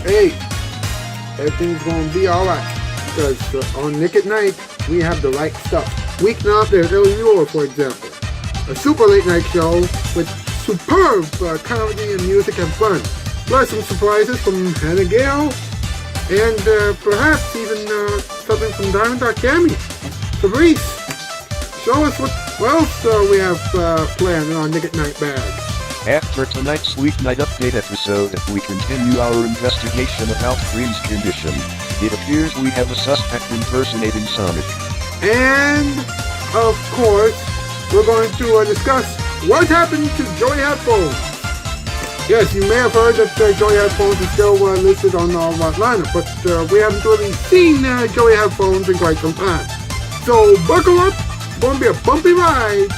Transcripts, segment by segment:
hey, everything's gonna be alright. Because on Nick at Night, we have the right stuff. Weeknight, there's Ellie Muller, for example. A super late night show with superb comedy and music and fun. Plus some surprises from Hannah Gale, and perhaps even something from Diamond.Cammy. Fabrice, show us what else we have planned in our Nick at Night bag. After tonight's Weeknight update episode, we continue our investigation about Grace condition. It appears we have a suspect impersonating Sonic. And, of course, we're going to discuss what happened to Joy Headphones. Yes, you may have heard that Joy Headphones is still listed on our lineup, but we haven't really seen Joy Headphones in quite some time. So buckle up, it's going to be a bumpy ride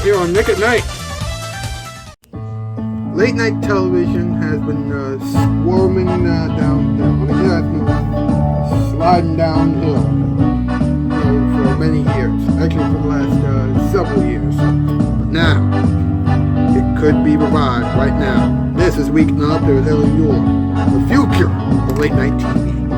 here on Nick at Night. Late night television has been swarming downhill. I mean, it has been sliding downhill for many years, actually for the last several years. But now, it could be revived right now. This is Weeknight with Ellie Muller, the future of late night TV.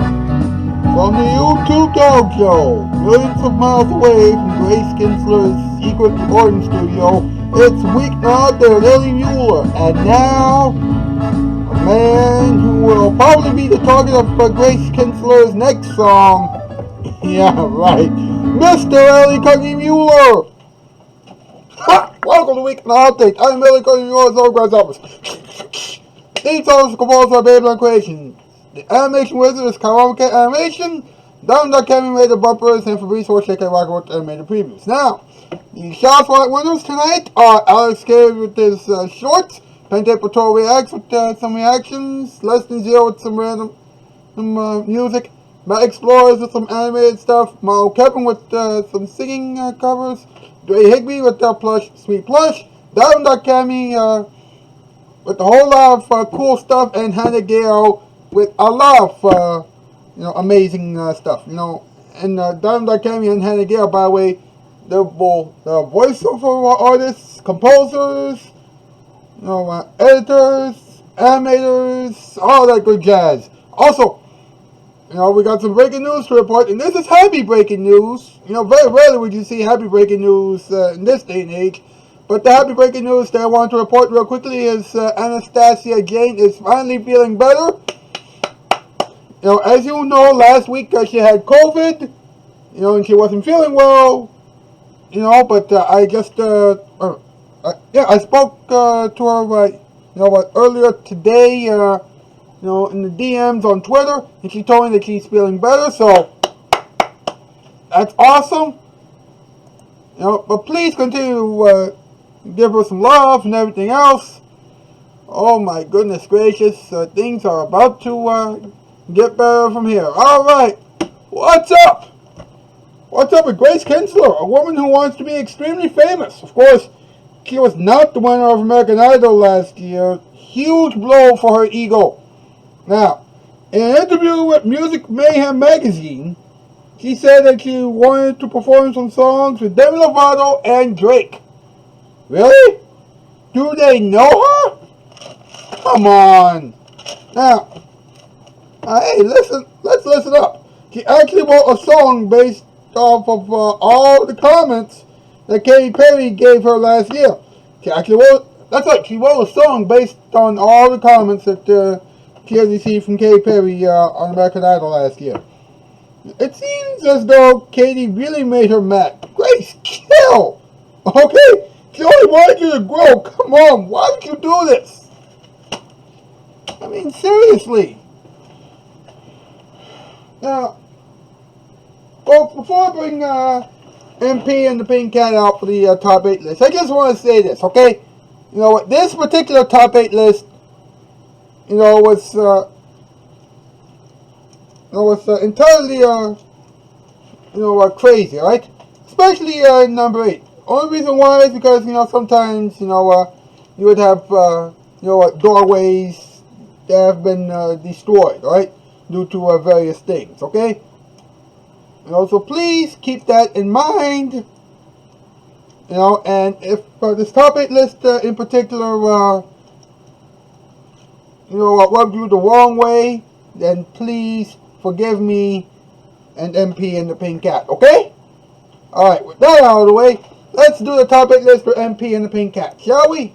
From the YouTube Dog Show, millions of miles away from Grace Kinstler's secret recording studio, it's Weeknight with Ellie Muller, and now, a man who will probably be the target of Grace Kinstler's next song. Yeah, right, Mr. Ellie Muller. Ha! Welcome to Weeknight Update. I'm Ellie Muller's old grasshoppers. These songs composed by Babylon Creation. The animation wizard is Karaoke Animation. Diamond.Cammy made the bumpers, and Fabrice Shake Rocker with the animated previews. Now, the Shoutout Spotlight winners tonight are Alex K with his shorts, Pente Patrol Reacts with some reactions, Less Than Zero with some random music, Matt Explorers with some animated stuff, Mo Kevin with some singing covers, Dre Higby with Plush, Sweet Plush, Diamond.Cammy with a whole lot of cool stuff, and Hannah Gale with a lot of amazing stuff. And Diamond.Cammy and Hannah Gale, by the way, they're both voiceover artists, composers, editors, animators, all that good jazz. Also, we got some breaking news to report, and this is happy breaking news. Very rarely would you see happy breaking news in this day and age. But the happy breaking news that I want to report real quickly is Anastasia Jane is finally feeling better. As you know, last week she had COVID, and she wasn't feeling well, but I just, I spoke to her, earlier today, in the DMs on Twitter, and she told me that she's feeling better, so that's awesome. But please continue to give her some love and everything else. Oh my goodness gracious, things are about to get better from here. Alright, what's up? What's up with Grace Kinstler, a woman who wants to be extremely famous? Of course, she was not the winner of American Idol last year. Huge blow for her ego. Now, in an interview with Music Mayhem magazine, she said that she wanted to perform some songs with Demi Lovato and Drake. Really? Do they know her? Come on. Now, hey, listen, let's listen up. She actually wrote a song based off of all the comments that Katy Perry gave her last year. She wrote a song based on all the comments that she has received from Katy Perry on American Idol last year. It seems as though Katy really made her mad. Grace, chill! Okay? She only wanted you to grow. Come on, why would you do this? I mean, seriously. Now, folks, before I bring MP and the Pink Cat out for the top 8 list, I just want to say this, okay? This particular top 8 list, was entirely, crazy, right? Especially number 8. Only reason why is because, sometimes, you would have, doorways that have been destroyed, right? Due to various things, okay? So please keep that in mind. And if this top 8 list in particular, rubbed you the wrong way, then please forgive me and MP and the Pink Cat, okay? Alright, with that out of the way, let's do the topic list for MP and the Pink Cat, shall we?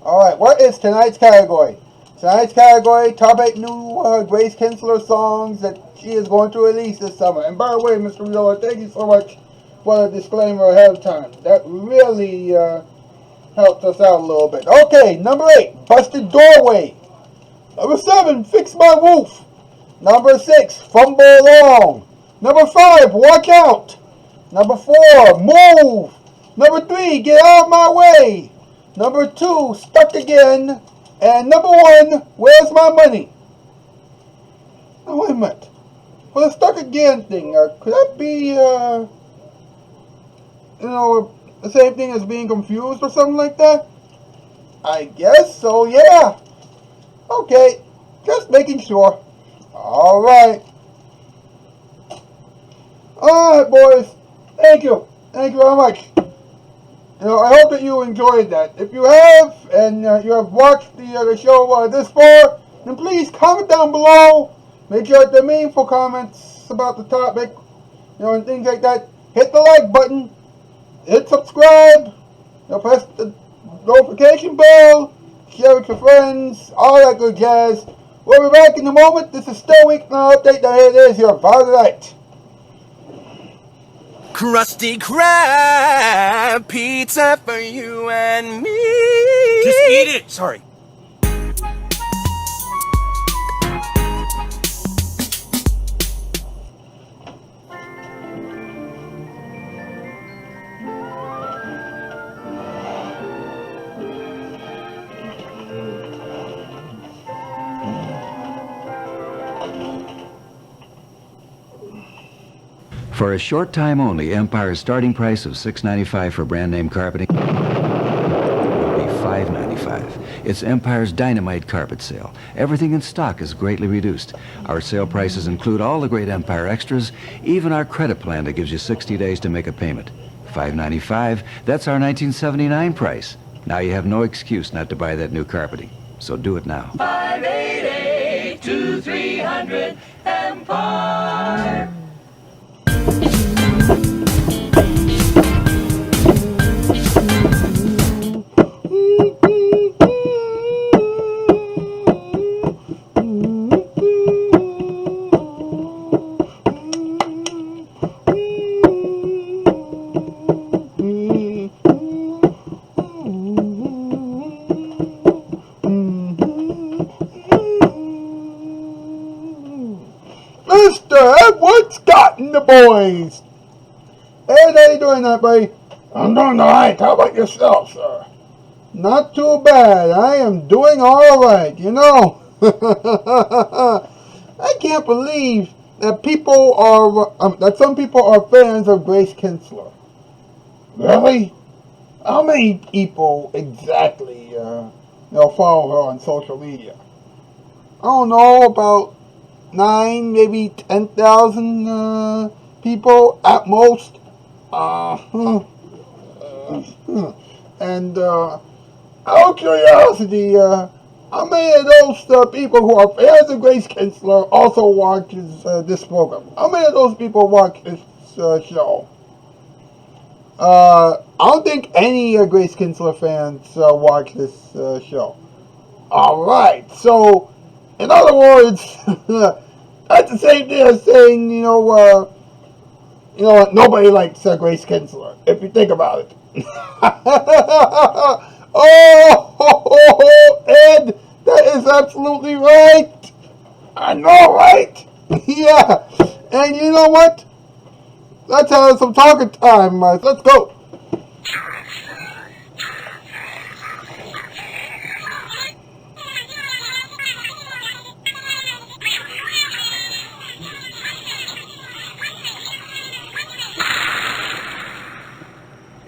Alright, what is tonight's category? Tonight's category, top 8 new Grace Kinstler songs that she is going to release this summer. And by the way, Mr. Muller, thank you so much for the disclaimer ahead of time. That really helped us out a little bit. Okay, number 8, Busted Doorway. Number 7, Fix My Roof. Number 6, Fumble Along. Number 5, Watch Out. Number 4, Move. Number 3, Get Out of My Way. Number 2, Stuck Again. And number 1, Where's My Money? Oh, wait a minute. For the Stuck Again thing, could that be, the same thing as being confused or something like that? I guess so, yeah. Okay, just making sure. Alright. Alright, boys. Thank you. Thank you very much. I hope that you enjoyed that. If you have, and you have watched the show this far, then please comment down below. Make sure that they're meaningful comments about the topic, and things like that. Hit the like button. Hit subscribe. Press the notification bell. Share with your friends. All that good jazz. We'll be back in a moment. This is still Weeknight Update. Now here it is, your Violet. Krusty Krab pizza for you and me. Just eat it. Sorry. For a short time only, Empire's starting price of $6.95 for brand name carpeting will be $5.95. It's Empire's Dynamite Carpet Sale. Everything in stock is greatly reduced. Our sale prices include all the great Empire extras, even our credit plan that gives you 60 days to make a payment. $5.95, that's our 1979 price. Now you have no excuse not to buy that new carpeting. So do it now. 588-2300 Empire. Mr. Edward Scott and the boys. Hey, how you doing that, buddy? I'm doing alright. How about yourself, sir? Not too bad. I am doing alright, I can't believe that some people are fans of Grace Kinstler. Really? How many people exactly, follow her on social media? I don't know, about 9, maybe 10,000 people at most. And out of curiosity, how many of those people who are fans of Grace Kinstler also watches this program? How many of those people watch this show? I don't think any Grace Kinstler fans watch this show. Alright, so, in other words, that's the same thing as saying, nobody likes Grace Kinstler, if you think about it. Oh, Ed, that is absolutely right. I know, right? Yeah, and you know what? Let's have some talking time. Let's go.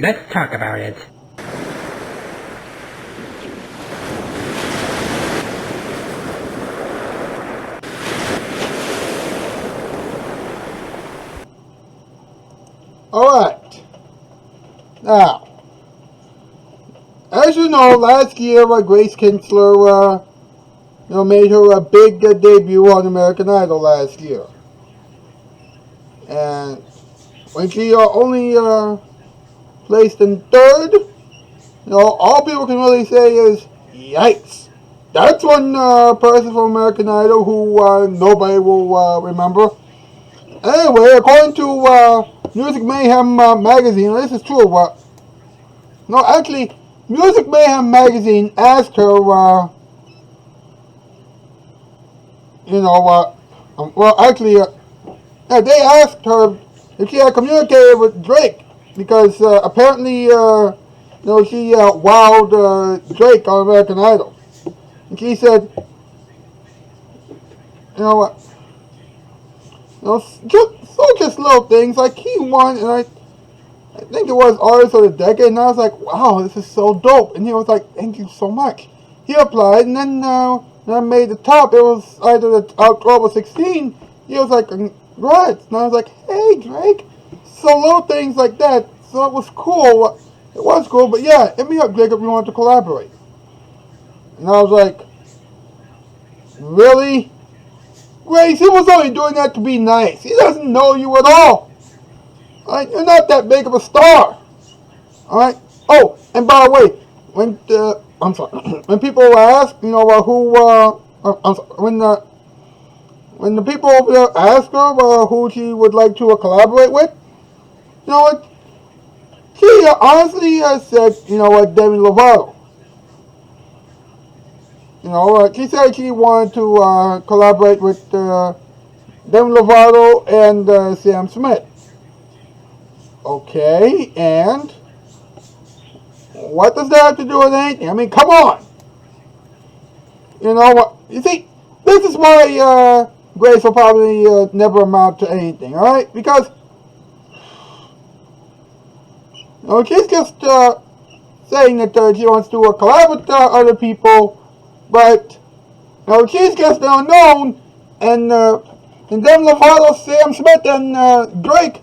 Let's talk about it. Alright. Now, as you know, last year Grace Kinstler made her big debut on American Idol last year. And when she only placed in third, all people can really say is, yikes. That's one person from American Idol who nobody will remember. Anyway, according to Music Mayhem magazine, this is true. No, actually, Music Mayhem magazine asked her, they asked her if she had communicated with Drake because apparently, she wowed Drake on American Idol. And she said, just little things like he won, and I think it was Artist of the Decade, and I was like, wow, this is so dope. And he was like, thank you so much. He applied, and then when I made the top, it was either the 12 or 16. He was like, congrats. And I was like, hey, Drake. So little things like that. So it was cool. It was cool, but yeah, hit me up, Drake, if you want to collaborate. And I was like, really? Grace, he was only doing that to be nice. He doesn't know you at all. Alright, you're not that big of a star. Alright? Oh, and by the way, when when people ask, when the people over there ask her who she would like to collaborate with, she honestly has said, Demi Lovato. She said she wanted to collaborate with Demi Lovato and Sam Smith. Okay, and what does that have to do with anything? I mean, come on. You see, this is why Grace will probably never amount to anything, alright? Because she's just saying that she wants to collab with other people, but she's just unknown, and Demi Lovato, Sam Smith, and Drake,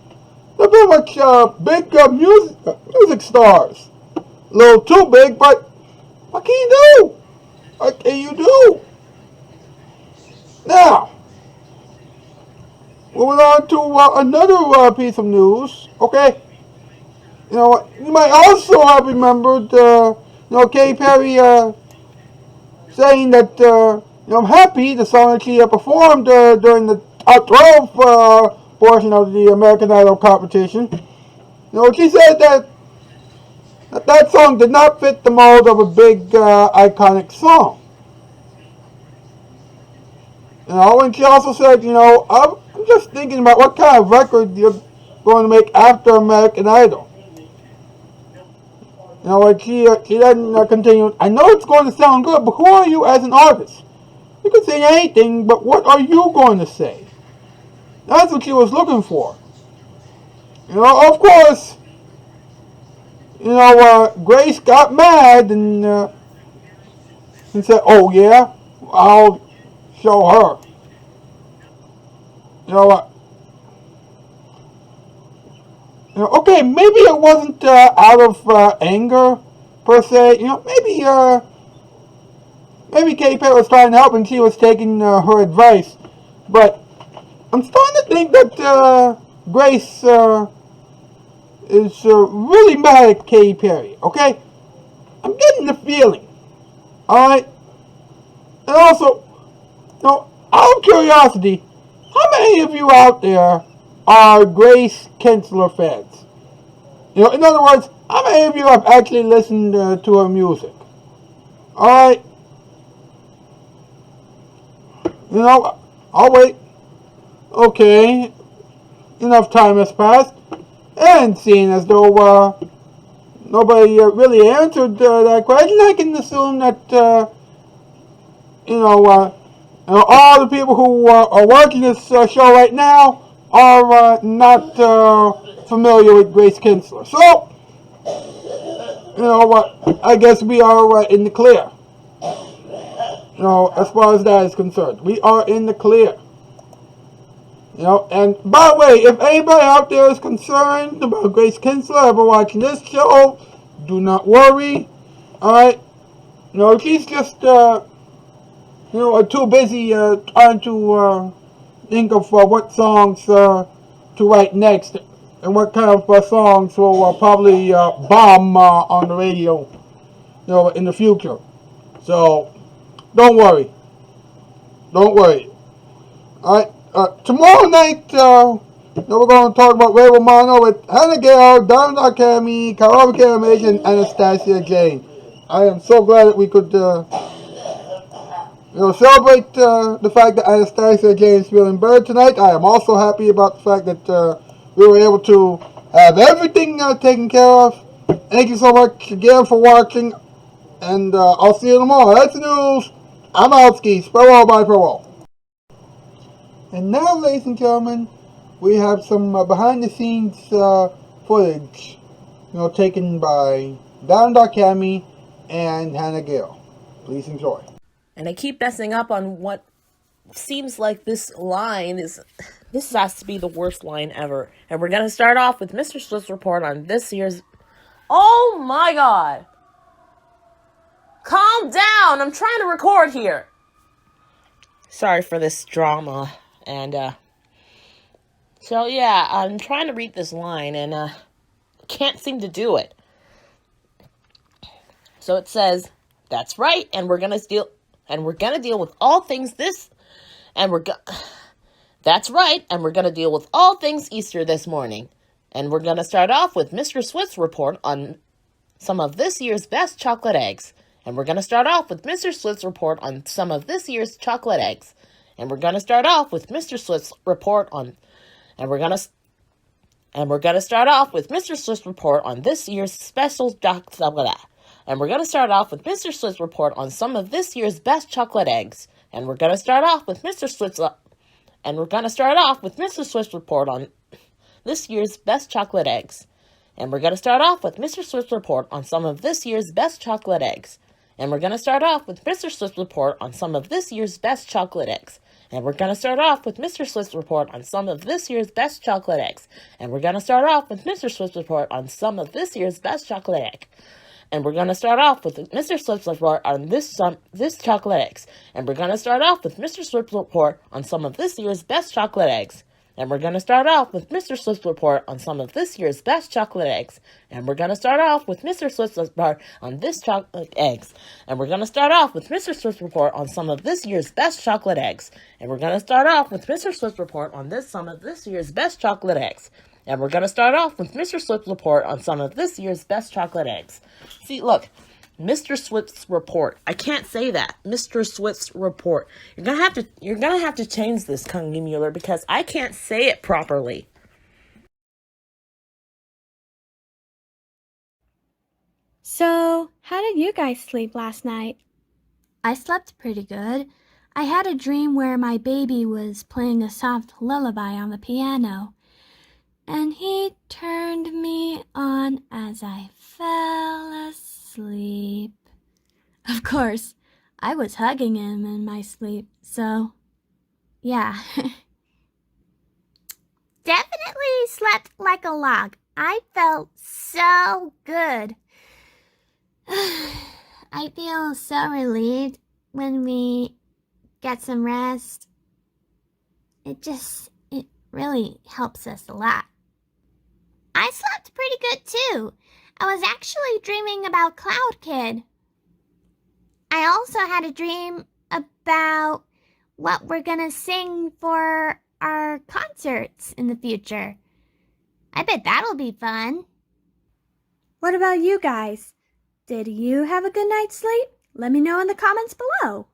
they're pretty much big music stars. A little too big, but what can you do? What can you do? Now, moving on to another piece of news, okay? You might also have remembered, Katy Perry saying that, I'm happy, the song that she performed during the top 12 portion of the American Idol competition. She said that song did not fit the mold of a big, iconic song. And she also said, I'm just thinking about what kind of record you're going to make after American Idol. She then continued, I know it's going to sound good, but who are you as an artist? You can say anything, but what are you going to say? That's what she was looking for. Of course, Grace got mad and said, oh yeah, I'll show her. Okay, maybe it wasn't out of anger per se. Maybe Katy Perry was trying to help and she was taking her advice. But I'm starting to think that Grace is really mad at Katy Perry. Okay, I'm getting the feeling. All right, and also, out of curiosity, how many of you out there are Grace Kinstler fans? In other words, how many of you have actually listened to her music? Alright? I'll wait. Okay. Enough time has passed. And seeing as though nobody really answered that question, I can assume that, all the people who are watching this show right now are not familiar with Grace Kinstler. So, I guess we are in the clear. As far as that is concerned. We are in the clear. You know, and by the way, if anybody out there is concerned about Grace Kinstler ever watching this show, do not worry. Alright? You know, she's just, too busy trying to think of what songs to write next and what kind of songs will probably bomb on the radio, in the future. So, don't worry. Don't worry. Alright, tomorrow night, we're going to talk about Ray Romano with Hannah Gale, Don Academy, Carol Caramage, and Anastasia Jane. I am so glad that we could, celebrate the fact that Anastasia Jane is feeling better tonight. I am also happy about the fact that we were able to have everything taken care of. Thank you so much again for watching, and I'll see you tomorrow. That's the news. I'm out skis. Farewell, bye, farewell. And now, ladies and gentlemen, we have some behind-the-scenes footage, taken by Don Darkami and Hannah Gale. Please enjoy. And I keep messing up on what seems like this line is... This has to be the worst line ever. And we're going to start off with Mr. Swift's report on this year's... Oh my god! Calm down! I'm trying to record here! Sorry for this drama. And, so yeah, I'm trying to read this line, and, can't seem to do it. So it says, that's right, and we're gonna deal with all things that's right, and we're gonna deal with all things Easter this morning. And we're gonna start off with Mr. Swift's report on some of this year's best chocolate eggs. And we're gonna start off with Mr. Swift's report on some of this year's chocolate eggs. And we're gonna start off with Mr. Swift's report on, and we're gonna start off with Mr. Swift's report on this year's special chocolate. And we're gonna start off with Mr. Swift's report on some of this year's best chocolate eggs. And we're gonna start off with Mr. Swift's report on this year's best chocolate eggs. And we're gonna start off with Mr. Swift's report on some of this year's best chocolate eggs. And we're gonna start off with Mr. Swift's report on some of this year's best chocolate eggs. And we're going to start off with Mr. Swift's report on some of this year's best chocolate eggs. And we're going to start off with Mr. Swift's report on some of this year's best chocolate egg. And we're going to start off with Mr. Swift's report on this chocolate eggs. And we're going to start off with Mr. Swift's report on some of this year's best chocolate eggs. And we're going to start off with Mr. Swift's report on some of this year's best chocolate eggs. And we're going to start off with Mr. Swift's report on this chocolate eggs. And we're going to start off with Mr. Swift's report on some of this year's best chocolate eggs. And we're going to start off with Mr. Swift's report on some of this year's best chocolate eggs. And we're going to start off with Mr. Swift's report on some of this year's best chocolate eggs. See, look. Mr. Swift's report. I can't say that. Mr. Swift's report. You're gonna have to change this, Kungi Muller, because I can't say it properly. So, how did you guys sleep last night? I slept pretty good. I had a dream where my baby was playing a soft lullaby on the piano, and he turned me on as I fell asleep. Of course, I was hugging him in my sleep, so yeah. Definitely slept like a log. I felt so good. I feel so relieved when we get some rest. It really helps us a lot. I slept pretty good too. I was actually dreaming about Cloud Kid. I also had a dream about what we're gonna sing for our concerts in the future. I bet that'll be fun. What about you guys? Did you have a good night's sleep? Let me know in the comments below.